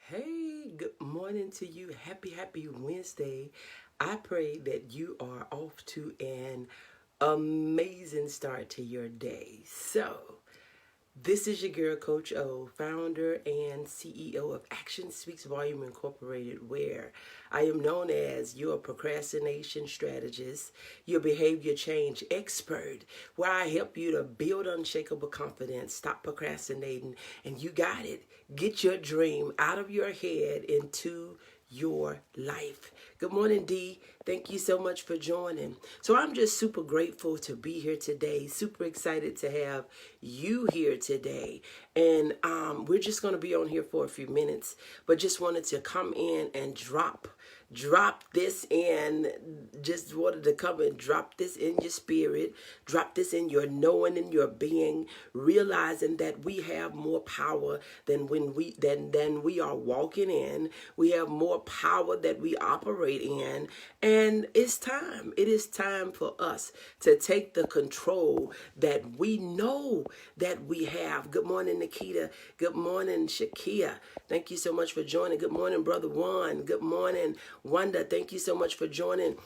Hey, good morning to you. Happy Wednesday. I pray that you are off to an amazing start to your day. This is your girl, Coach O, founder and CEO of Action Speaks Volume Incorporated, where I am known as your procrastination strategist, your behavior change expert, where I help you to build unshakable confidence, stop procrastinating, and you got it. Get your dream out of your head into your life. Good morning, D. Thank you so much for joining. So I'm just super grateful to be here today. Super excited to have you here today. And we're just going to be on here for a few minutes, but just wanted to come in and drop this in. Just wanted to come and drop this in your spirit, drop this in your knowing, in your being, realizing that we have more power than we are walking in. We have more power that we operate in, and it is time for us to take the control that we know that we have. Good morning, Nikita. Good morning, Shakia. Thank you so much for joining. Good morning, Brother Juan. Good morning, Wanda. Thank you so much for joining.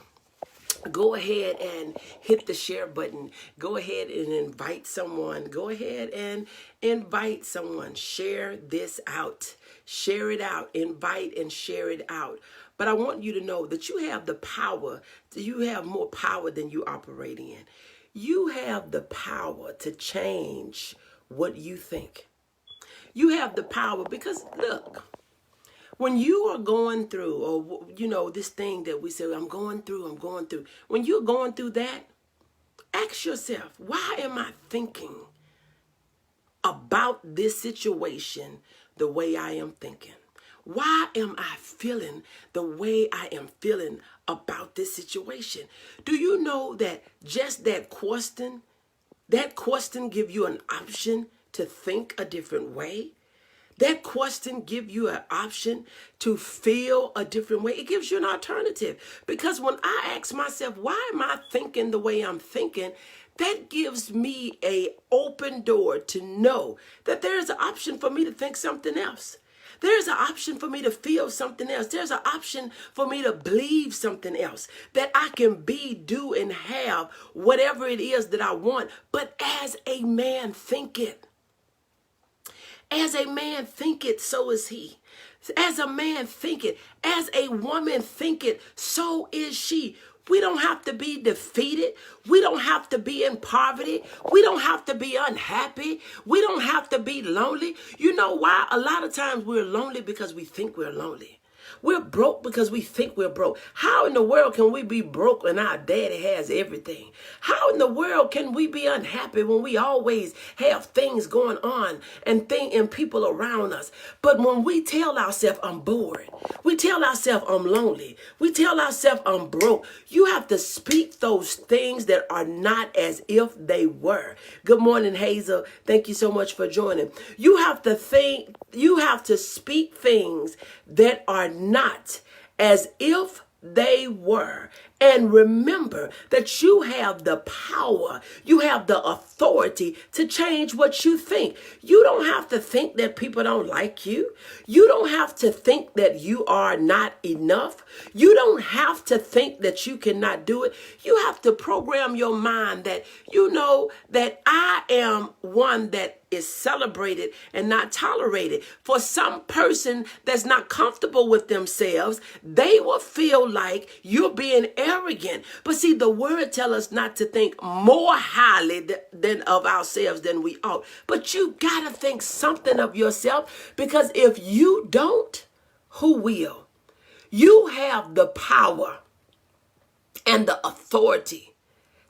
Go ahead and hit the share button. Go ahead and invite someone. Go ahead and invite someone. Share this out. Share it out. Invite and share it out. But I want you to know that you have the power. You have more power than you operate in. You have the power to change what you think. You have the power because, look, when you are going through, or, this thing that we say, I'm going through. When you're going through that, ask yourself, why am I thinking about this situation the way I am thinking? Why am I feeling the way I am feeling about this situation? Do you know that just that question give you an option to think a different way? That question gives you an option to feel a different way. It gives you an alternative. Because when I ask myself, why am I thinking the way I'm thinking? That gives me an open door to know that there is an option for me to think something else. There's an option for me to feel something else. There's an option for me to believe something else. That I can be, do, and have whatever it is that I want. But as a man thinketh. As a man thinketh, so is he. As a man thinketh, as a woman thinketh, so is she. We don't have to be defeated. We don't have to be in poverty. We don't have to be unhappy. We don't have to be lonely. You know why? A lot of times we're lonely because we think we're lonely. We're broke because we think we're broke. How in the world can we be broke when our daddy has everything? How in the world can we be unhappy when we always have things going on and people around us? But when we tell ourselves, I'm bored. We tell ourselves, I'm lonely. We tell ourselves, I'm broke. You have to speak those things that are not as if they were. Good morning, Hazel. Thank you so much for joining. You have to speak things that are not as if they were. And remember that you have the power, you have the authority to change what you think. You don't have to think that people don't like you. You don't have to think that you are not enough. You don't have to think that you cannot do it. You have to program your mind that you know that I am one that is celebrated and not tolerated. For some person that's not comfortable with themselves, they will feel like you're being arrogant. But see, the word tells us not to think more highly than of ourselves than we ought. But you gotta think something of yourself, because if you don't, who will? You have the power and the authority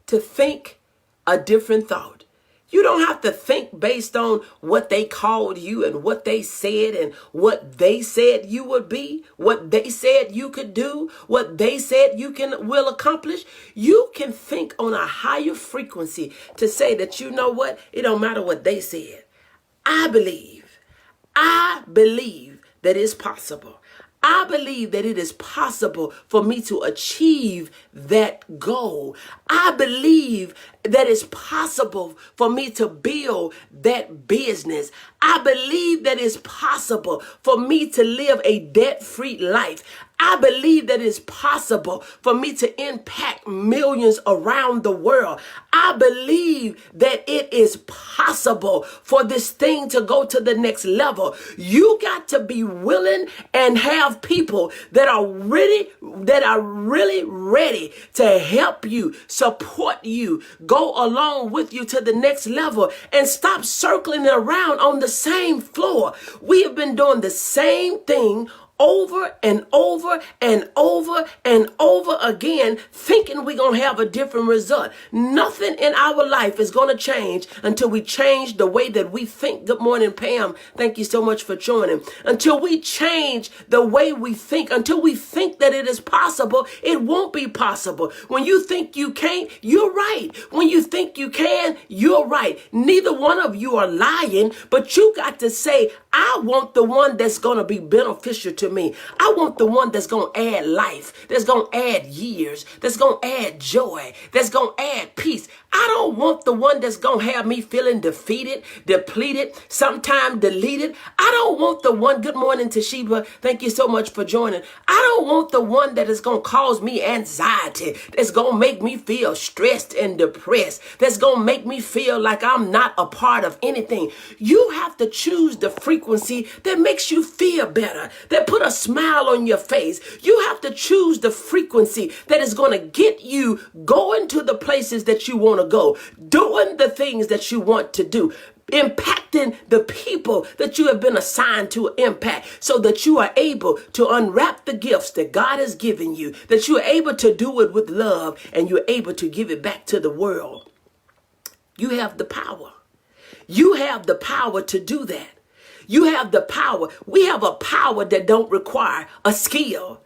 to think a different thought. You don't have to think based on what they called you and what they said and what they said you would be, what they said you could do, what they said you will accomplish. You can think on a higher frequency to say that, you know what, it don't matter what they said. I believe that it's possible. I believe that it is possible for me to achieve that goal. I believe that it's possible for me to build that business. I believe that it's possible for me to live a debt-free life. I believe that it's possible for me to impact millions around the world. I believe that it is possible for this thing to go to the next level. You got to be willing and have people that are really ready to help you, support you, go along with you to the next level, and stop circling around on the same floor. We have been doing the same thing over and over and over and over again, thinking we're going to have a different result. Nothing in our life is going to change until we change the way that we think. Good morning, Pam. Thank you so much for joining. Until we change the way we think, until we think that it is possible, it won't be possible. When you think you can't, you're right. When you think you can, you're right. Neither one of you are lying, but you got to say, I want the one that's going to be beneficial to me. I want the one that's going to add life, that's going to add years, that's going to add joy, that's going to add peace. I don't want the one that's going to have me feeling defeated, depleted, sometimes deleted. I don't want the one, good morning, Toshiba. Thank you so much for joining. I don't want the one that is going to cause me anxiety, that's going to make me feel stressed and depressed, that's going to make me feel like I'm not a part of anything. You have to choose the frequency that makes you feel better, that put a smile on your face. You have to choose the frequency that is going to get you going to the places that you want to go, doing the things that you want to do, impacting the people that you have been assigned to impact, so that you are able to unwrap the gifts that God has given you, that you are able to do it with love, and you're able to give it back to the world. You have the power. You have the power to do that. You have the power. We have a power that don't require a skill.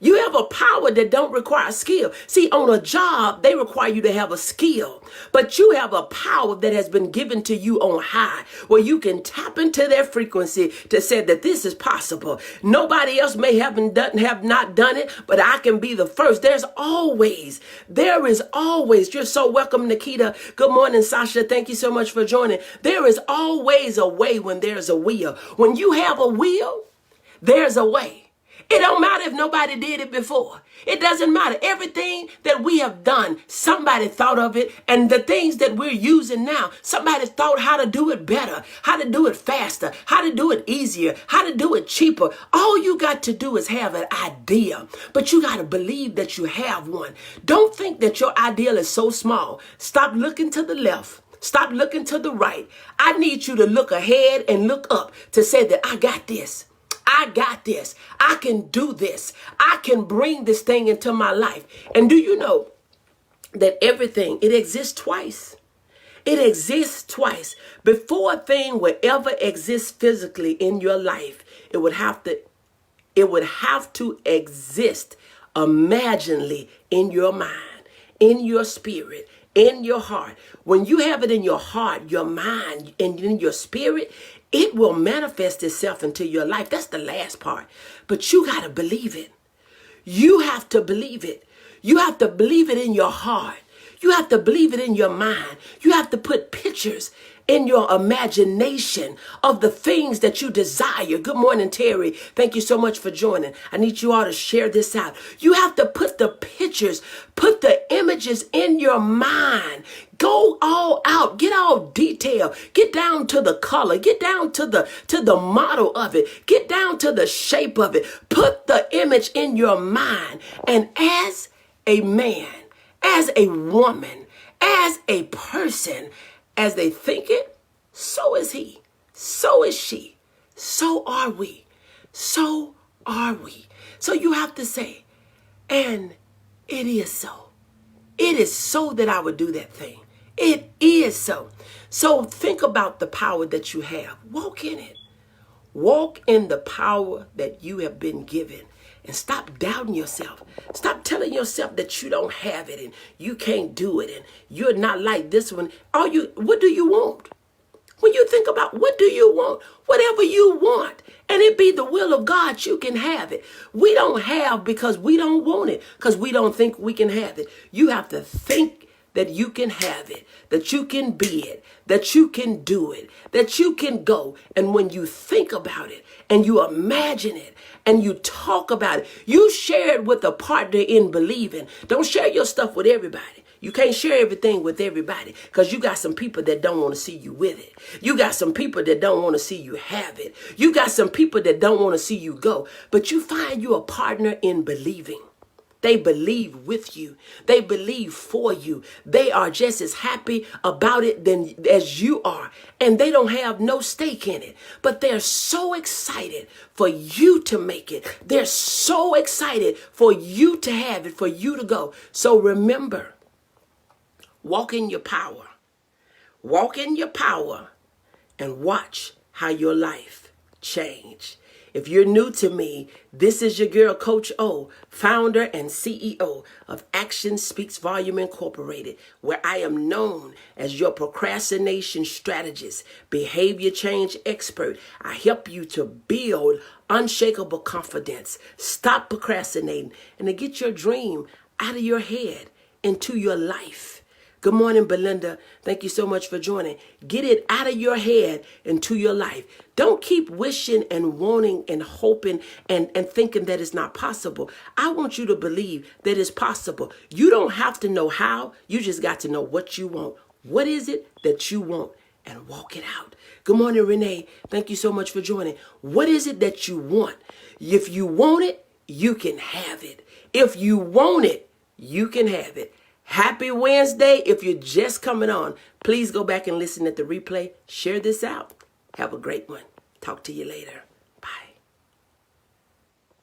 You have a power that don't require a skill. See, on a job, they require you to have a skill, but you have a power that has been given to you on high, where you can tap into their frequency to say that this is possible. Nobody else may have not done it, but I can be the first. There is always, you're so welcome, Nikita. Good morning, Sasha. Thank you so much for joining. There is always a way when there's a will. When you have a will, there's a way. It don't matter if nobody did it before. It doesn't matter. Everything that we have done, somebody thought of it. And the things that we're using now, somebody thought how to do it better, how to do it faster, how to do it easier, how to do it cheaper. All you got to do is have an idea, but you got to believe that you have one. Don't think that your ideal is so small. Stop looking to the left. Stop looking to the right. I need you to look ahead and look up to say that I got this. I got this. I can do this. I can bring this thing into my life. And do you know that everything, it exists twice? It exists twice. Before a thing would ever exist physically in your life, it would have to exist imaginally in your mind, in your spirit, in your heart. When you have it in your heart, your mind, and in your spirit, it will manifest itself into your life. That's the last part. But you got to believe it. You have to believe it. You have to believe it in your heart. You have to believe it in your mind. You have to put pictures in your imagination of the things that you desire. Good morning, Terry. Thank you so much for joining. I need you all to share this out. You have to put the pictures, put the images in your mind. Go all out. Get all detailed. Get down to the color. Get down to the model of it. Get down to the shape of it. Put the image in your mind. And as a man, as a woman, as a person, as they think it, so is he, so is she, so are we, so are we. So you have to say, and it is so. It is so that I would do that thing. It is so. So think about the power that you have. Walk in it. Walk in the power that you have been given. And stop doubting yourself. Stop telling yourself that you don't have it and you can't do it and you're not like this one. What do you want? When you think about what do you want, whatever you want, and it be the will of God, you can have it. We don't have because we don't want it, because we don't think we can have it. You have to think that you can have it, that you can be it, that you can do it, that you can go. And when you think about it and you imagine it and you talk about it, you share it with a partner in believing. Don't share your stuff with everybody. You can't share everything with everybody because you got some people that don't want to see you with it. You got some people that don't want to see you have it. You got some people that don't want to see you go. But you find you a partner in believing. They believe with you. They believe for you. They are just as happy about it as you are. And they don't have no stake in it. But they're so excited for you to make it. They're so excited for you to have it, for you to go. So remember, walk in your power. Walk in your power and watch how your life change. If you're new to me, this is your girl, Coach O, founder and CEO of Action Speaks Volume Incorporated, where I am known as your procrastination strategist, behavior change expert. I help you to build unshakable confidence, stop procrastinating, and to get your dream out of your head into your life. Good morning, Belinda. Thank you so much for joining. Get it out of your head into your life. Don't keep wishing and wanting and hoping and thinking that it's not possible. I want you to believe that it's possible. You don't have to know how. You just got to know what you want. What is it that you want? And walk it out. Good morning, Renee. Thank you so much for joining. What is it that you want? If you want it, you can have it. If you want it, you can have it. Happy Wednesday. If you're just coming on, please go back and listen at the replay. Share this out. Have a great one. Talk to you later.